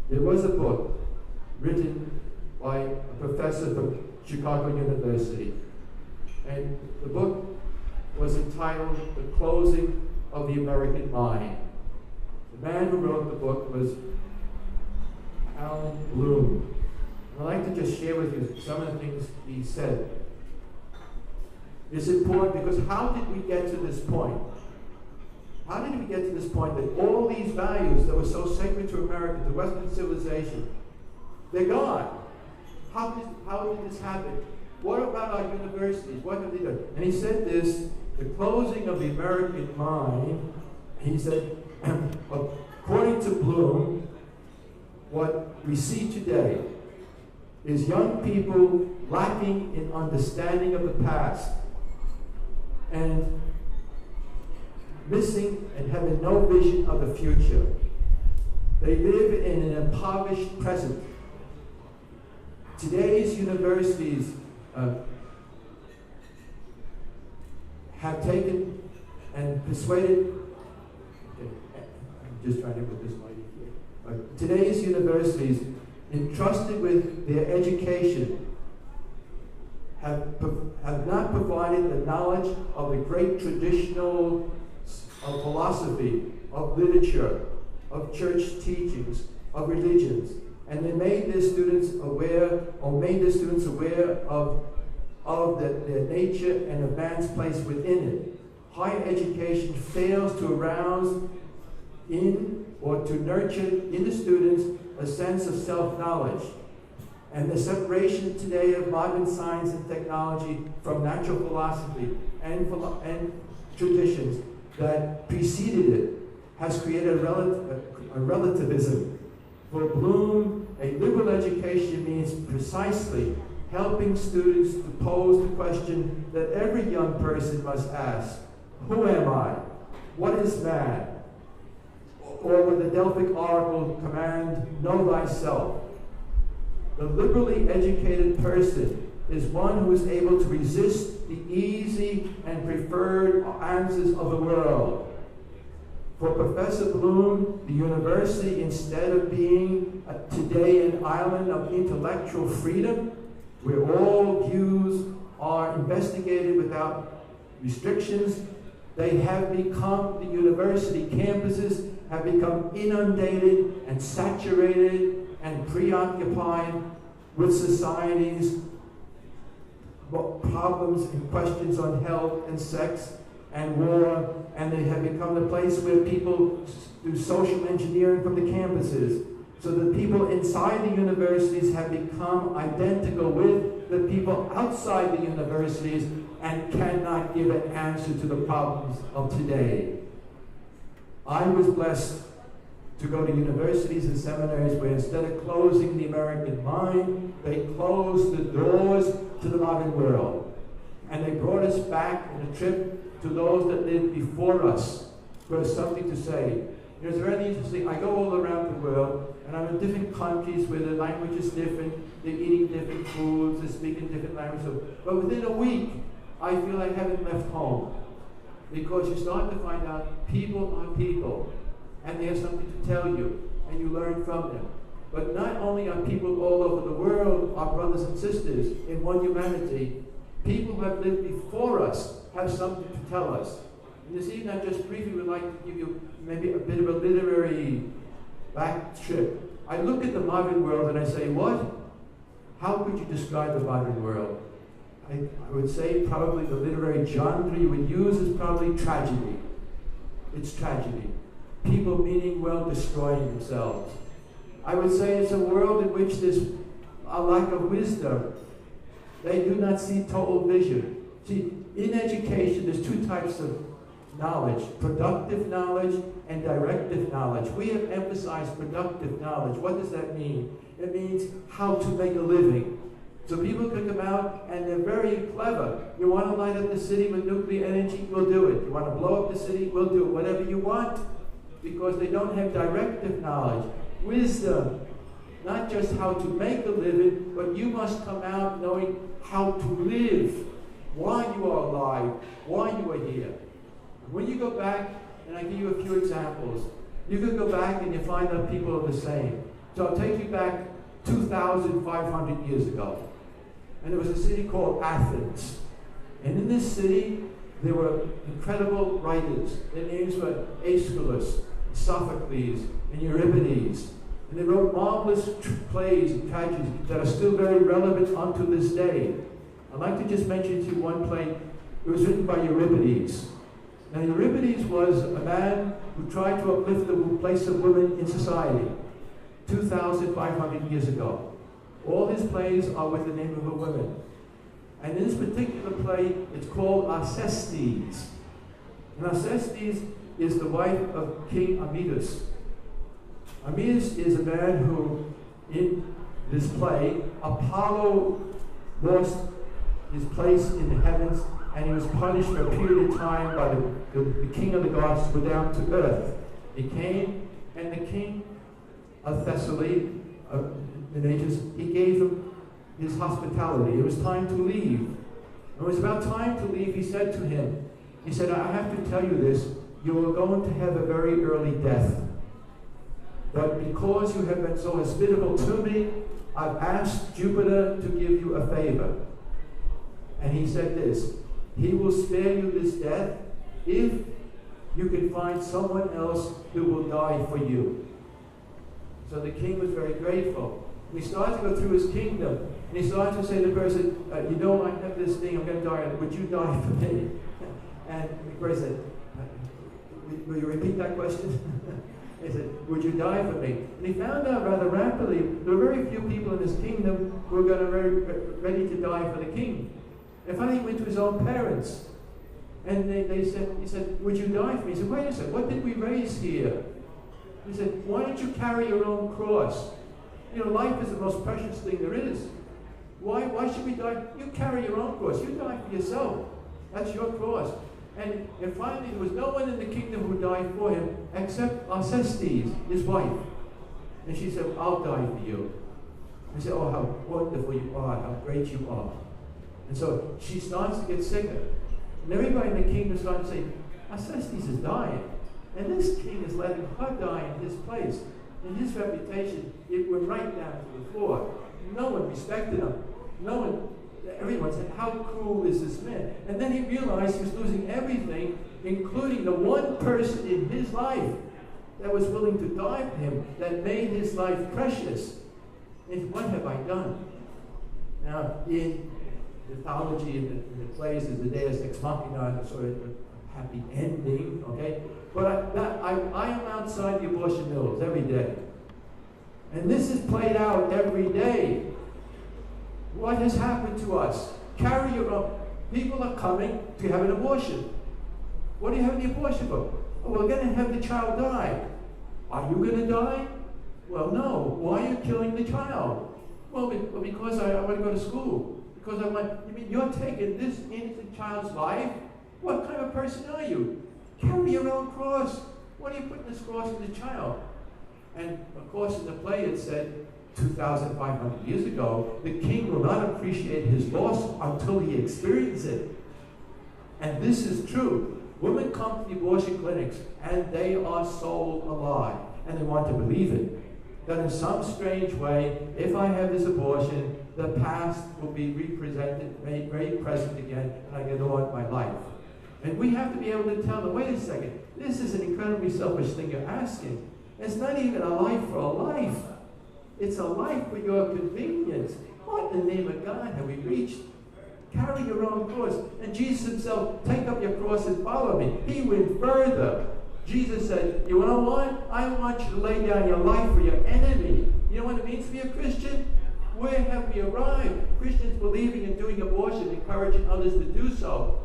There was a book written by a professor from Chicago University, and the book was entitled The Closing of the American Mind. The man who wrote the book was Alan Bloom. And I'd like to just share with you some of the things he said. It's important because how did we get to this point? How did we get to this point that all these values that were so sacred to America, to Western civilization, they're gone? How did this happen? What about our universities? What have they done? And he said this, the closing of the American mind, he said, according to Bloom, what we see today is young people lacking in understanding of the past and missing and having no vision of the future. They live in an impoverished present. Today's universities have taken and persuaded, I'm just trying to put this mic here. Today's universities, entrusted with their education, have not provided the knowledge of the great traditional of philosophy, of literature, of church teachings, of religions. And they made their students aware, of their nature and of man's place within it. Higher education fails to arouse in or to nurture in the students a sense of self-knowledge. And the separation today of modern science and technology from natural philosophy and traditions that preceded it has created a relativism. For Bloom, a liberal education means precisely helping students to pose the question that every young person must ask: who am I? What is man? Or with the Delphic oracle command, know thyself. The liberally educated person is one who is able to resist the easy and preferred answers of the world. For Professor Bloom, the university, instead of being today an island of intellectual freedom, where all views are investigated without restrictions, they have become, the university campuses have become inundated and saturated and preoccupied with society's problems and questions on health and sex and war, and they have become the place where people do social engineering from the campuses. So the people inside the universities have become identical with the people outside the universities and cannot give an answer to the problems of today. I was blessed to go to universities and seminaries where instead of closing the American mind, they closed the doors to the modern world. And they brought us back in a trip to those that lived before us who have something to say. It's very interesting. I go all around the world, and I'm in different countries where the language is different, they're eating different foods, they're speaking different languages. But within a week, I feel I haven't left home. Because you start to find out people are people, and they have something to tell you, and you learn from them. But not only are people all over the world our brothers and sisters in one humanity, people who have lived before us have something to tell us. And this evening, I just briefly would like to give you maybe a bit of a literary back trip. I look at the modern world and I say, what? How could you describe the modern world? I would say probably the literary genre you would use is probably tragedy. It's tragedy. People meaning well destroying themselves. I would say it's a world in which there's a lack of wisdom. They do not see total vision. See, in education, there's two types of knowledge: productive knowledge and directive knowledge. We have emphasized productive knowledge. What does that mean? It means how to make a living. So people can come out and they're very clever. You want to light up the city with nuclear energy, we'll do it. You want to blow up the city, we'll do it. Whatever you want, because they don't have directive knowledge. Wisdom, not just how to make a living, but you must come out knowing how to live, why you are alive, why you are here. When you go back, and I give you a few examples, you could go back and you find that people are the same. So I'll take you back 2,500 years ago. And there was a city called Athens. And in this city, there were incredible writers. Their names were Aeschylus, Sophocles, and Euripides. And they wrote marvelous plays and tragedies that are still very relevant unto this day. I'd like to just mention to you one play. It was written by Euripides. Now, Euripides was a man who tried to uplift the place of women in society 2,500 years ago. All his plays are with the name of a woman. And in this particular play, it's called Alcestis. And Alcestis is the wife of King Amydus. Amydus is a man who, in this play, Apollo lost his place in the heavens, and he was punished for a period of time by the king of the gods to go down to earth. He came, and the king of Thessaly, he gave him his hospitality. It was time to leave. When it was about time to leave, he said to him, he said, I have to tell you this, you are going to have a very early death. But because you have been so hospitable to me, I've asked Jupiter to give you a favor. And he said this, he will spare you this death if you can find someone else who will die for you. So the king was very grateful. And he started to go through his kingdom. And he started to say to the person, you know, I have this thing, I'm going to die. Would you die for me? And the person said, will you repeat that question? He said, would you die for me? And he found out rather rapidly there were very few people in his kingdom who were going to ready to die for the king. And finally he went to his own parents. And he said, would you die for me? He said, wait a second, what did we raise here? He said, why don't you carry your own cross? You know, life is the most precious thing there is. Why should we die? You carry your own cross. You die for yourself. That's your cross. And finally, there was no one in the kingdom who died for him except Alcestis, his wife. And she said, I'll die for you. He said, oh, how wonderful you are, how great you are. And so she starts to get sicker. And everybody in the kingdom started to say, Alcestis is dying. And this king is letting her die in his place. And his reputation, it went right down to the floor. No one respected him. Everyone said, how cruel is this man? And then he realized he was losing everything, including the one person in his life that was willing to die for him, that made his life precious. And what have I done? Now, in the theology, in the plays, is the Deus Ex Machina, sort of a happy ending, okay? But I am outside the abortion mills every day. And this is played out every day. What has happened to us? Carry your own. People are coming to have an abortion. What are you having the abortion for? Oh, we're going to have the child die. Are you going to die? Well, no. Why are you killing the child? Well, because I want to go to school. Because I want. You mean you're taking this innocent child's life? What kind of person are you? Carry your own cross. What are you putting this cross in the child? And of course, in the play it said, 2,500 years ago, the king will not appreciate his loss until he experiences it. And this is true. Women come to the abortion clinics and they are sold a lie. And they want to believe it. That in some strange way, if I have this abortion, the past will be represented, made very present again, and I get on with my life. And we have to be able to tell them, wait a second, this is an incredibly selfish thing you're asking. It's not even a life for a life. It's a life for your convenience. What in the name of God have we reached? Carry your own cross. And Jesus himself, take up your cross and follow me. He went further. Jesus said, you know what? I want you to lay down your life for your enemy. You know what it means to be a Christian? Where have we arrived? Christians believing in doing abortion, encouraging others to do so.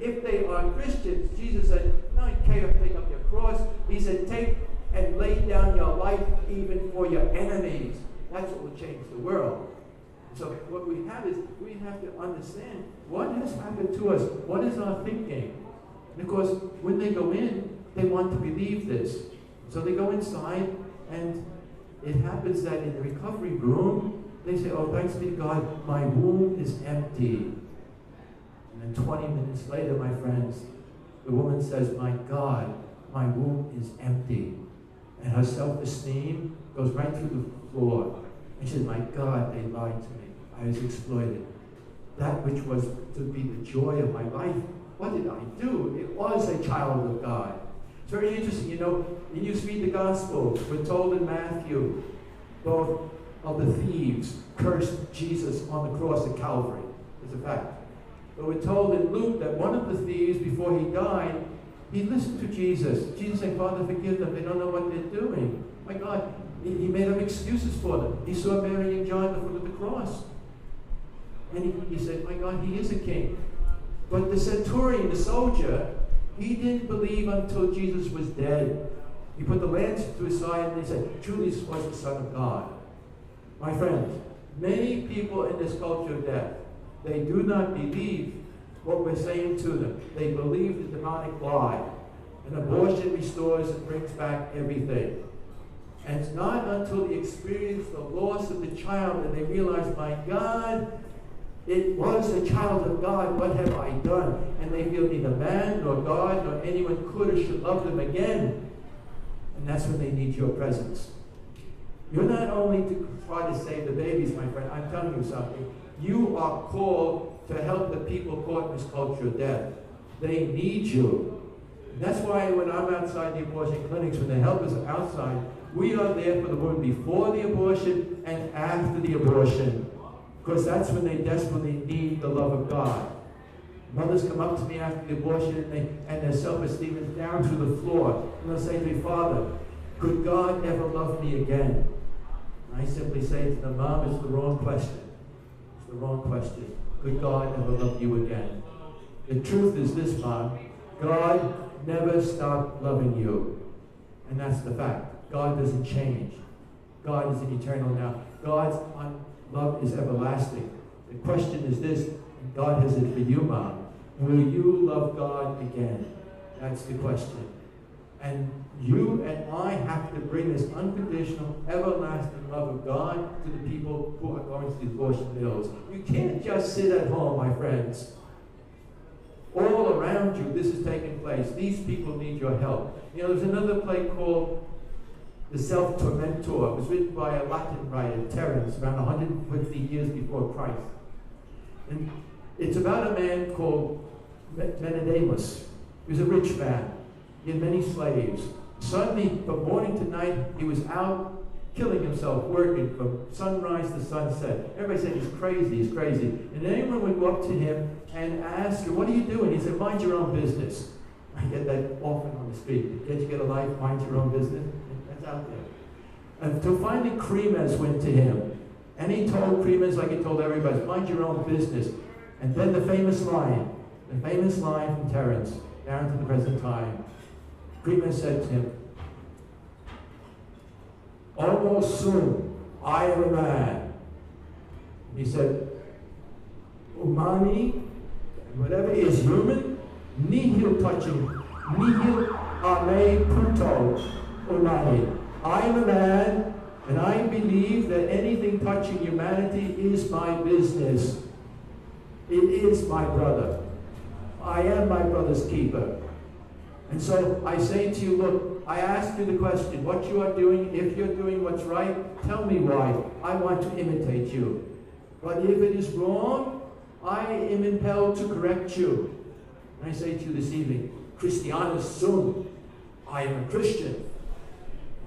If they are Christians, Jesus said, no, you can't take up your cross. He said, take and lay down your life even for your enemies. That's what will change the world. So what we have is, we have to understand what has happened to us. What is our thinking? Because when they go in, they want to believe this. So they go inside, and it happens that in the recovery room, they say, oh, thanks be to God, my womb is empty. And then 20 minutes later, my friends, the woman says, my God, my womb is empty. And her self-esteem goes right through the floor. And she says, my God, they lied to me. I was exploited. That which was to be the joy of my life, what did I do? It was a child of God. It's very interesting, when you read the Gospels, we're told in Matthew, both of the thieves cursed Jesus on the cross at Calvary. It's a fact. But we're told in Luke that one of the thieves, before he died, he listened to Jesus. Jesus said, Father, forgive them. They don't know what they're doing. My God, he made up excuses for them. He saw Mary and John at the foot of the cross. And he said, my God, he is a king. But the centurion, the soldier, he didn't believe until Jesus was dead. He put the lance to his side and he said, truly this was the Son of God. My friends, many people in this culture of death, they do not believe what we're saying to them. They believe the demonic lie. And abortion restores and brings back everything. And it's not until they experience the loss of the child that they realize, my God, it was a child of God. What have I done? And they feel neither man nor God nor anyone could or should love them again. And that's when they need your presence. You're not only to try to save the babies, my friend. I'm telling you something. You are called to help the people caught in this culture of death. They need you. And that's why when I'm outside the abortion clinics, when the helpers are outside, we are there for the woman before the abortion and after the abortion. Because that's when they desperately need the love of God. Mothers come up to me after the abortion and their self-esteem is down to the floor. And they'll say to me, Father, could God ever love me again? And I simply say to them, Mom, it's the wrong question. It's the wrong question. Could God ever love you again? The truth is this, Mom. God never stopped loving you. And that's the fact. God doesn't change. God is an eternal now. God's love is everlasting. The question is this, and God has it for you, Mom. Will you love God again? That's the question. And you and I have to bring this unconditional, everlasting love of God to the people who are going to the abortion mills. You can't just sit at home, my friends. All around you, this is taking place. These people need your help. There's another play called The Self-Tormentor. It was written by a Latin writer, Terence, around 150 years before Christ. And it's about a man called Menedemus. He was a rich man. He had many slaves. Suddenly, from morning to night, he was out killing himself, working from sunrise to sunset. Everybody said he's crazy, he's crazy. And anyone would go up to him and ask him, what are you doing? He said, mind your own business. I get that often on the street. Can't you get a life, mind your own business? That's out there. Until finally Cremes went to him. And he told Cremes, like he told everybody, mind your own business. And then the famous line from Terence, down to the present time. Cremes said to him, almost soon, I am a man. He said, Umani, whatever is human, nihil touching, nihil ame puto umani. I am a man, and I believe that anything touching humanity is my business. It is my brother. I am my brother's keeper. And so I say to you, look, I ask you the question, what you are doing, if you're doing what's right, tell me why. I want to imitate you. But if it is wrong, I am impelled to correct you. And I say to you this evening, Christianus sum, I am a Christian.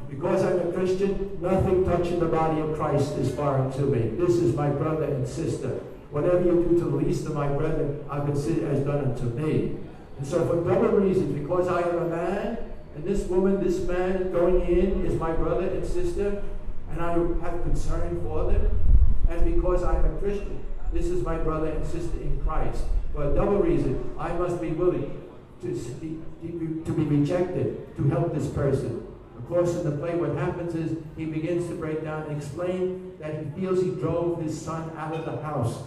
Because I'm a Christian, nothing touching the body of Christ is foreign to me. This is my brother and sister. Whatever you do to the least of my brethren, I consider as done unto me. And so for double reasons, because I am a man, and this woman, this man going in is my brother and sister, and I have concern for them, and because I'm a Christian, this is my brother and sister in Christ. For a double reason, I must be willing to be rejected to help this person. Of course, in the play, what happens is he begins to break down and explain that he feels he drove his son out of the house,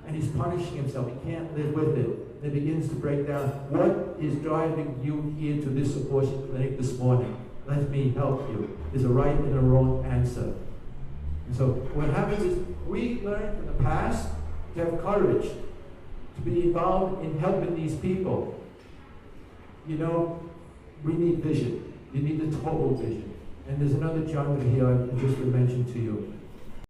and he's punishing himself. He can't live with it. And it begins to break down. What is driving you here to this abortion clinic this morning? Let me help you. There's a right and a wrong answer. And so what happens is we learn from the past to have courage, to be involved in helping these people. We need vision. You need the total vision. And there's another genre here I just to mention to you.